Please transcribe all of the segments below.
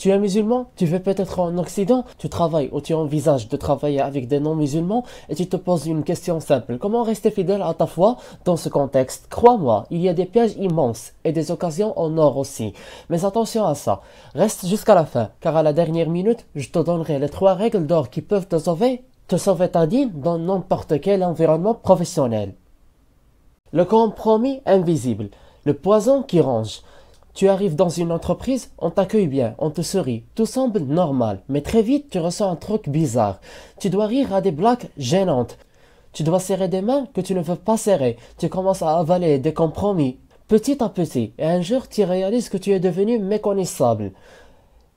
Tu es musulman, tu veux peut-être en Occident, tu travailles ou tu envisages de travailler avec des non-musulmans et tu te poses une question simple. Comment rester fidèle à ta foi dans ce contexte? Crois-moi, il y a des pièges immenses et des occasions en or aussi. Mais attention à ça. Reste jusqu'à la fin, car à la dernière minute, je te donnerai les 3 règles d'or qui peuvent te sauver ta dîme dans n'importe quel environnement professionnel. Le compromis invisible, le poison qui ronge. Tu arrives dans une entreprise, on t'accueille bien, on te sourit, tout semble normal, mais très vite tu ressens un truc bizarre. Tu dois rire à des blagues gênantes. Tu dois serrer des mains que tu ne veux pas serrer. Tu commences à avaler des compromis, petit à petit, et un jour tu réalises que tu es devenu méconnaissable.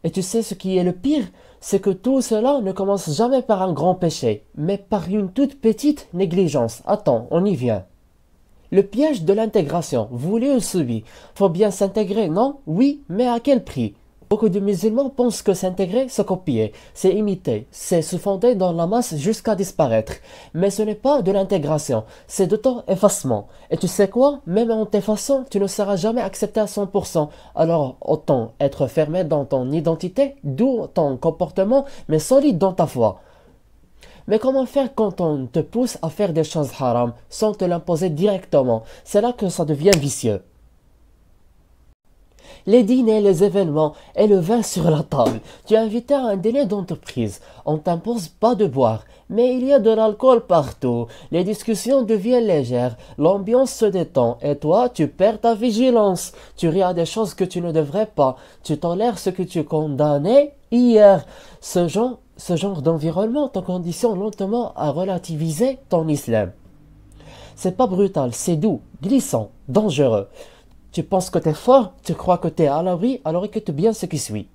Et tu sais ce qui est le pire? C'est que tout cela ne commence jamais par un grand péché, mais par une toute petite négligence. Attends, on y vient. Le piège de l'intégration, voulu ou subi. Faut bien s'intégrer, non? Oui, mais à quel prix? Beaucoup de musulmans pensent que s'intégrer, c'est copier, c'est imiter, c'est se fonder dans la masse jusqu'à disparaître. Mais ce n'est pas de l'intégration, c'est de ton effacement. Et tu sais quoi? Même en t'effaçant, tu ne seras jamais accepté à 100%. Alors autant être fermé dans ton identité, d'où ton comportement, mais solide dans ta foi. Mais comment faire quand on te pousse à faire des choses haram sans te l'imposer directement? C'est là que ça devient vicieux. Les dîners, les événements et le vin sur la table. Tu es invité à un dîner d'entreprise. On t'impose pas de boire, mais il y a de l'alcool partout. Les discussions deviennent légères, l'ambiance se détend et toi, tu perds ta vigilance. Tu ris à des choses que tu ne devrais pas. Tu tolères ce que tu condamnais hier. Ce genre d'environnement te conditionne lentement à relativiser ton islam. C'est pas brutal, c'est doux, glissant, dangereux. Tu penses que t'es fort, tu crois que t'es à l'abri, alors écoute bien ce qui suit.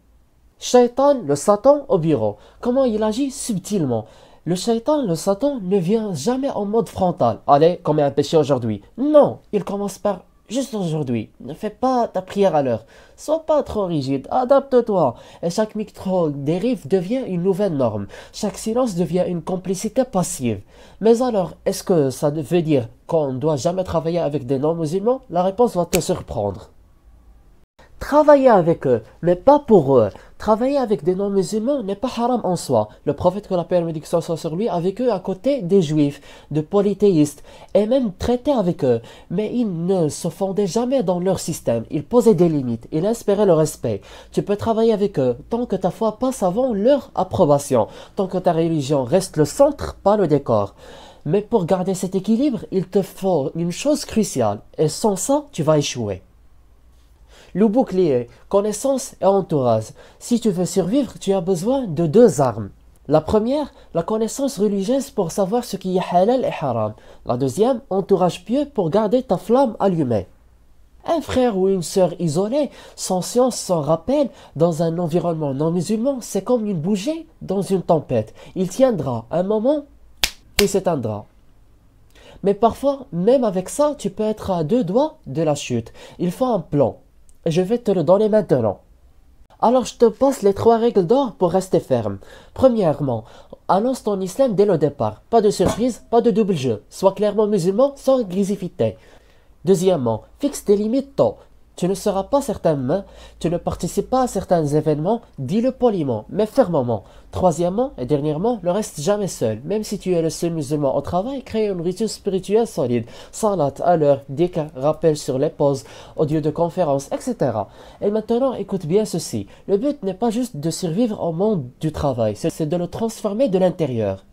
Shaitan, le Satan, au bureau. Comment il agit subtilement? Le Shaitan, le Satan, ne vient jamais en mode frontal. Allez, commets un péché aujourd'hui. Non, il commence par juste aujourd'hui. Ne fais pas ta prière à l'heure. Sois pas trop rigide, adapte-toi. Et chaque micro-dérive devient une nouvelle norme. Chaque silence devient une complicité passive. Mais alors, est-ce que ça veut dire qu'on ne doit jamais travailler avec des non-musulmans? La réponse va te surprendre. Travailler avec eux, mais pas pour eux. Travailler avec des non-musulmans n'est pas haram en soi. Le prophète, que la paix et la bénédiction soit sur lui, a vécu à côté des juifs, de polythéistes, et même traité avec eux. Mais il ne se fondait jamais dans leur système. Il posait des limites, il inspirait le respect. Tu peux travailler avec eux tant que ta foi passe avant leur approbation, tant que ta religion reste le centre, pas le décor. Mais pour garder cet équilibre, il te faut une chose cruciale, et sans ça, tu vas échouer. Le bouclier, connaissance et entourage. Si tu veux survivre, tu as besoin de 2 armes. La première, la connaissance religieuse pour savoir ce qui est halal et haram. La deuxième, entourage pieux pour garder ta flamme allumée. Un frère ou une sœur isolée, sans science, sans rappel, dans un environnement non musulman, c'est comme une bougie dans une tempête. Il tiendra un moment, puis s'éteindra. Mais parfois, même avec ça, tu peux être à 2 doigts de la chute. Il faut un plan. Je vais te le donner maintenant. Alors je te passe les 3 règles d'or pour rester ferme. Premièrement, annonce ton islam dès le départ. Pas de surprise, pas de double jeu. Sois clairement musulman sans grisivité. Deuxièmement, fixe des limites tôt. Tu ne seras pas certainement, tu ne participes pas à certains événements, dis-le poliment, mais fermement. Troisièmement et dernièrement, ne reste jamais seul. Même si tu es le seul musulman au travail, crée une rituel spirituel solide. Salat à l'heure, dhikr, rappel sur les pauses, audio de conférence, etc. Et maintenant, écoute bien ceci. Le but n'est pas juste de survivre au monde du travail, c'est de le transformer de l'intérieur.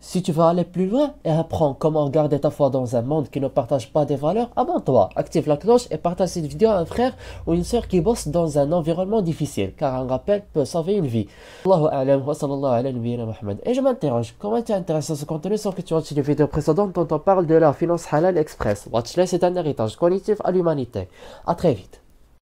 Si tu veux aller plus loin et apprendre comment garder ta foi dans un monde qui ne partage pas des valeurs, abonne-toi, active la cloche et partage cette vidéo à un frère ou une sœur qui bosse dans un environnement difficile, car un rappel peut sauver une vie. Allahu a'lam wa sallallahu ala nabiyyina Muhammad. Et je m'interroge, comment tu es intéressé à ce contenu sans que tu watches les vidéos précédentes dont on parle de la finance halal express? Watchlist est un héritage cognitif à l'humanité. À très vite.